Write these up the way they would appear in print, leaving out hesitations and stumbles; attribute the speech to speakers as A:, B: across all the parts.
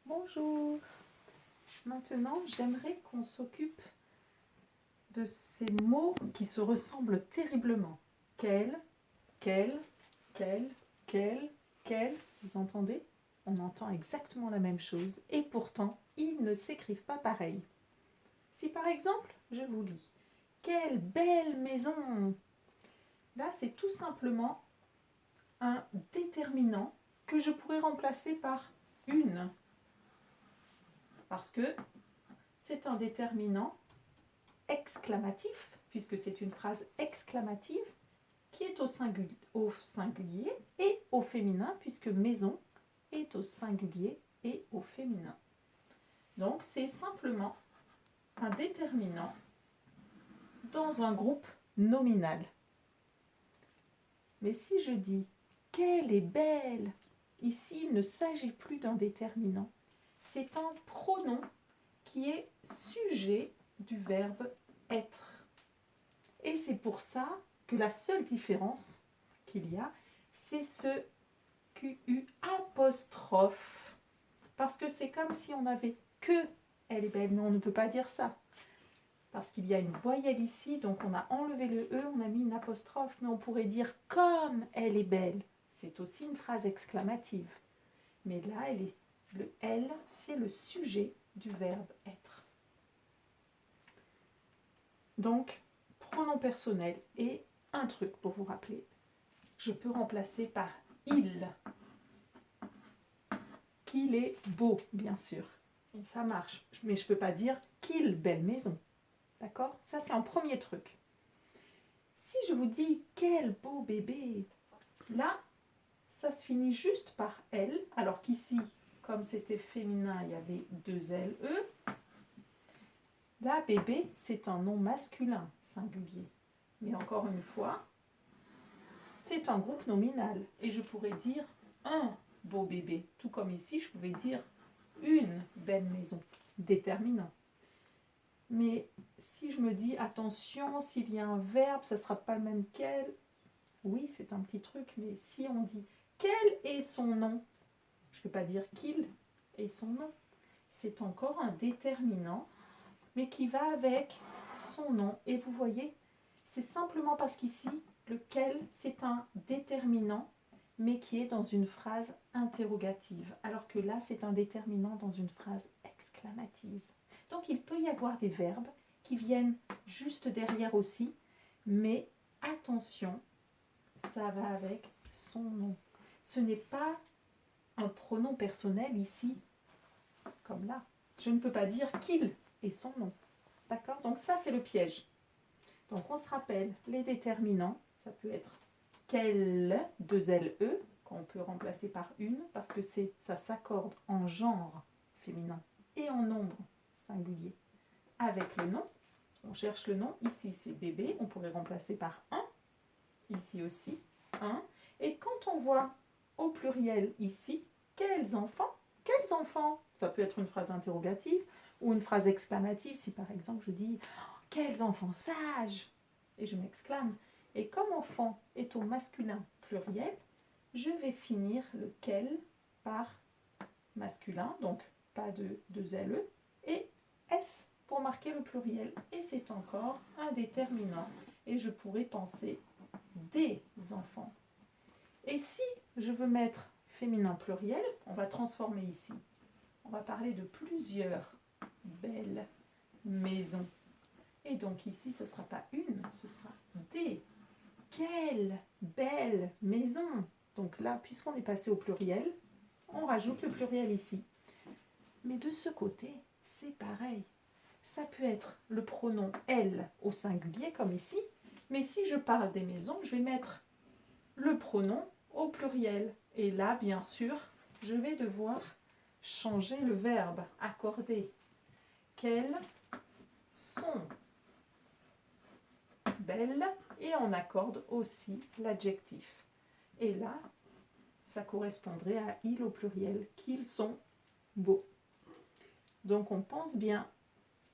A: Bonjour. Maintenant, j'aimerais qu'on s'occupe de ces mots qui se ressemblent terriblement. Quel, quel, quel. Vous entendez? On entend exactement la même chose et pourtant, ils ne s'écrivent pas pareil. Si par exemple, je vous lis « Quelle belle maison !» Là, c'est tout simplement un déterminant que je pourrais remplacer par « une ». Parce que c'est un déterminant exclamatif, puisque c'est une phrase exclamative, qui est au singulier et au féminin, puisque maison est au singulier et au féminin. Donc c'est simplement un déterminant dans un groupe nominal. Mais si je dis « Qu'elle est belle !» ici, il ne s'agit plus d'un déterminant. C'est un pronom qui est sujet du verbe être. Et c'est pour ça que la seule différence qu'il y a, c'est ce QU apostrophe. Parce que c'est comme si on n'avait que elle est belle, mais on ne peut pas dire ça. Parce qu'il y a une voyelle ici, donc on a enlevé le E, on a mis une apostrophe, mais on pourrait dire comme elle est belle. C'est aussi une phrase exclamative. Mais là, le elle, c'est le sujet du verbe être. Donc, pronom personnel et un truc pour vous rappeler. Je peux remplacer par il. Qu'il est beau, bien sûr. Et ça marche. Mais je ne peux pas dire qu'il belle maison. D'accord? Ça, c'est un premier truc. Si je vous dis quel beau bébé, là, ça se finit juste par elle, alors qu'ici, comme c'était féminin, il y avait deux LE. Là, bébé, c'est un nom masculin, singulier. Mais encore une fois, c'est un groupe nominal. Et je pourrais dire un beau bébé. Tout comme ici, je pouvais dire une belle maison, déterminant. Mais si je me dis, attention, s'il y a un verbe, ça ne sera pas le même qu'elle. Oui, c'est un petit truc, mais si on dit, quel est son nom? Je ne peux pas dire qu'il est son nom. C'est encore un déterminant, mais qui va avec son nom. Et vous voyez, c'est simplement parce qu'ici, lequel, c'est un déterminant, mais qui est dans une phrase interrogative. Alors que là, c'est un déterminant dans une phrase exclamative. Donc, il peut y avoir des verbes qui viennent juste derrière aussi, mais attention, ça va avec son nom. Ce n'est pas un pronom personnel ici, comme là. Je ne peux pas dire qu'il est son nom. D'accord? Donc ça, c'est le piège. Donc on se rappelle, les déterminants, ça peut être quel, deux LE, qu'on peut remplacer par une, parce que ça s'accorde en genre féminin et en nombre singulier. Avec le nom, on cherche le nom, ici c'est bébé, on pourrait remplacer par un, ici aussi, un. Et quand on voit au pluriel ici, quels enfants? Quels enfants? Ça peut être une phrase interrogative ou une phrase exclamative, si par exemple je dis « Quels enfants sages !» et je m'exclame. Et comme enfant est au masculin pluriel, je vais finir le « quel » par masculin, donc pas de LE, et S pour marquer le pluriel. Et c'est encore un déterminant. Et je pourrais penser des enfants. Et si je veux mettre féminin pluriel, on va transformer ici. On va parler de plusieurs belles maisons. Et donc ici, ce ne sera pas une, ce sera des. Quelle belle maison! Donc là, puisqu'on est passé au pluriel, on rajoute le pluriel ici. Mais de ce côté, c'est pareil. Ça peut être le pronom elle au singulier, comme ici. Mais si je parle des maisons, je vais mettre le pronom au pluriel. Et là, bien sûr, je vais devoir changer le verbe, accorder. Quelles sont belles, et on accorde aussi l'adjectif. Et là, ça correspondrait à il au pluriel, qu'ils sont beaux. Donc on pense bien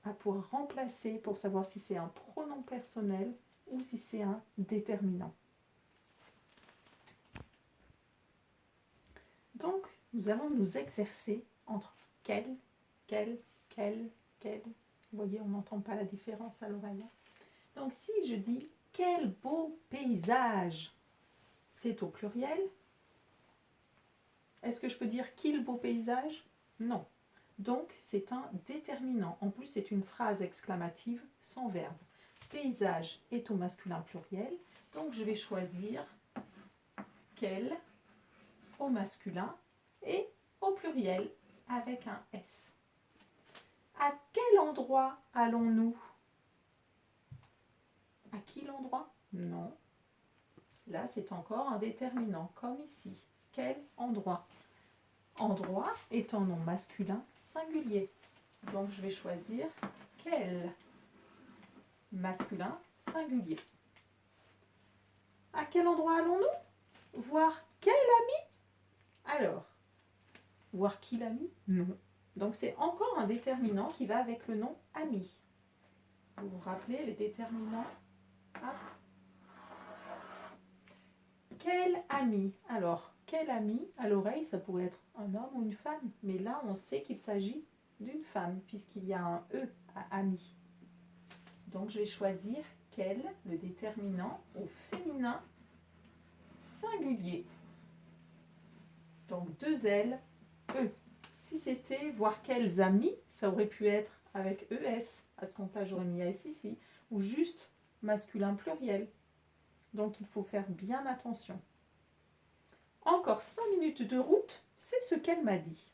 A: à pouvoir remplacer pour savoir si c'est un pronom personnel ou si c'est un déterminant. Donc, nous allons nous exercer entre quel, quel, quel, quel. Vous voyez, on n'entend pas la différence à l'oreille. Donc si je dis quel beau paysage, c'est au pluriel. Est-ce que je peux dire qu'il beau paysage? Non. Donc c'est un déterminant. En plus, c'est une phrase exclamative sans verbe. Paysage est au masculin pluriel. Donc je vais choisir quel au masculin et au pluriel avec un S. À quel endroit allons-nous? À qui l'endroit? Non. Là, c'est encore un déterminant, comme ici. Quel endroit? Endroit est en nom masculin singulier. Donc, je vais choisir quel masculin singulier. À quel endroit allons-nous? Voir quel ami? Alors, voir qui l'ami? Non. Donc, c'est encore un déterminant qui va avec le nom ami. Vous vous rappelez les déterminants? Hop. Quel ami? Alors, quel ami? À l'oreille, ça pourrait être un homme ou une femme. Mais là, on sait qu'il s'agit d'une femme, puisqu'il y a un E à ami. Donc, je vais choisir quel, le déterminant, au féminin singulier. Donc, 2 L, E. Si c'était voir quels amis, ça aurait pu être avec ES. À ce compte-là, j'aurais mis S ici. Ou juste masculin pluriel. Donc, il faut faire bien attention. Encore 5 minutes de route, c'est ce qu'elle m'a dit.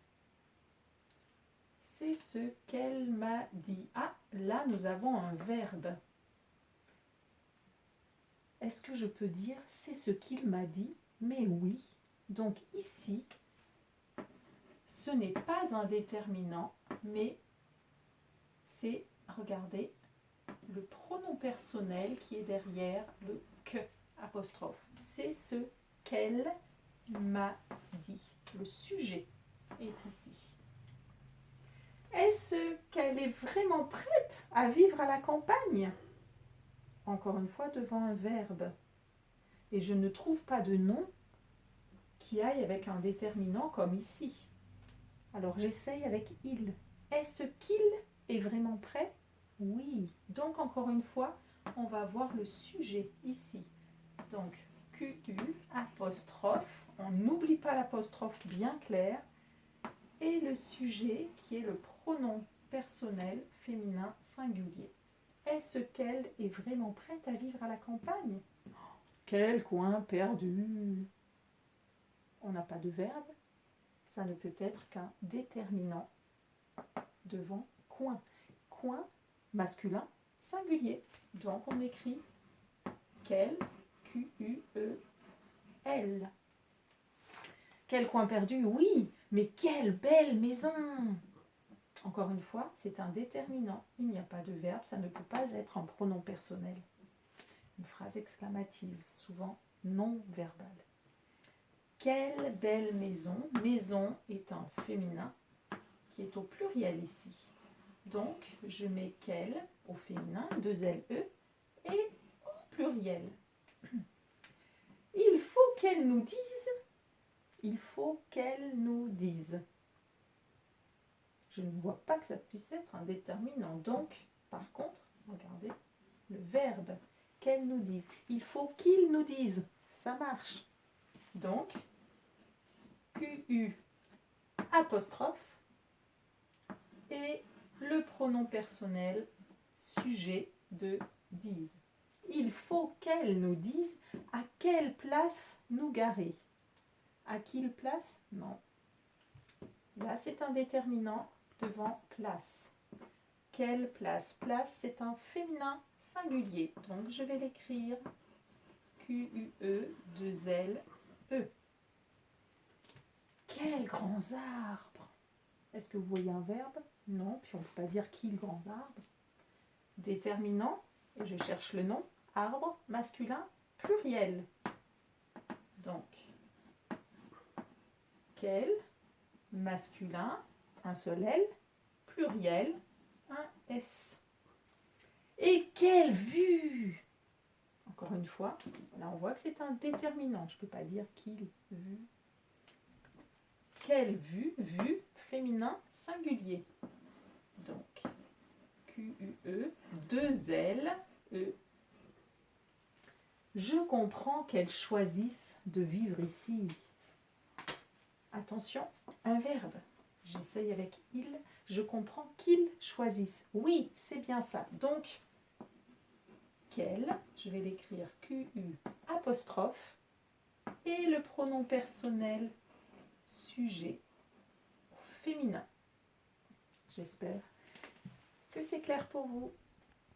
A: C'est ce qu'elle m'a dit. Ah, là, nous avons un verbe. Est-ce que je peux dire c'est ce qu'il m'a dit? Mais oui. Donc ici, ce n'est pas un déterminant, mais c'est, regardez, le pronom personnel qui est derrière le que apostrophe. C'est ce qu'elle m'a dit. Le sujet est ici. Est-ce qu'elle est vraiment prête à vivre à la campagne? Encore une fois, devant un verbe. Et je ne trouve pas de nom qui aille avec un déterminant comme ici. Alors j'essaye avec il. Est-ce qu'il est vraiment prêt? Oui. Donc encore une fois, on va voir le sujet ici. Donc QU, apostrophe. On n'oublie pas l'apostrophe bien clair. Et le sujet qui est le pronom personnel féminin singulier. Est-ce qu'elle est vraiment prête à vivre à la campagne? Quel coin perdu! On n'a pas de verbe. Ça ne peut être qu'un déterminant devant coin. Coin, masculin, singulier. Donc on écrit quel, Q-U-E-L. Quel coin perdu? Oui, mais quelle belle maison! Encore une fois, c'est un déterminant. Il n'y a pas de verbe, ça ne peut pas être un pronom personnel. Une phrase exclamative, souvent non verbale. Quelle belle maison! Maison est un féminin qui est au pluriel ici. Donc, je mets quelle au féminin, 2 L-E, et au pluriel. Il faut qu'elle nous dise. Il faut qu'elle nous dise. Je ne vois pas que ça puisse être un déterminant. Donc, par contre, regardez, le verbe, qu'elle nous dise. Il faut qu'il nous dise. Ça marche. Donc, QU apostrophe et le pronom personnel sujet de dise. Il faut qu'elle nous dise à quelle place nous garer. À quelle place? Non. Là, c'est un déterminant devant place. Quelle place? Place, c'est un féminin singulier. Donc, je vais l'écrire Q-U-E, 2 L-E. Quels grands arbres! Est-ce que vous voyez un verbe? Non, puis on ne peut pas dire qui le grand arbre. Déterminant, et je cherche le nom, arbre, masculin, pluriel. Donc, quel, masculin, un seul L, pluriel, un S. Et quelle vue! Encore une fois, là on voit que c'est un déterminant. Je ne peux pas dire qu'il, vue. Quelle vue? Vue, féminin, singulier. Donc, Q-U-E, 2 L, E. Je comprends qu'elles choisissent de vivre ici. Attention, un verbe. J'essaye avec il. Je comprends qu'ils choisissent. Oui, c'est bien ça. Donc, qu'elles, je vais l'écrire Q-U apostrophe et le pronom personnel sujet féminin. J'espère que c'est clair pour vous.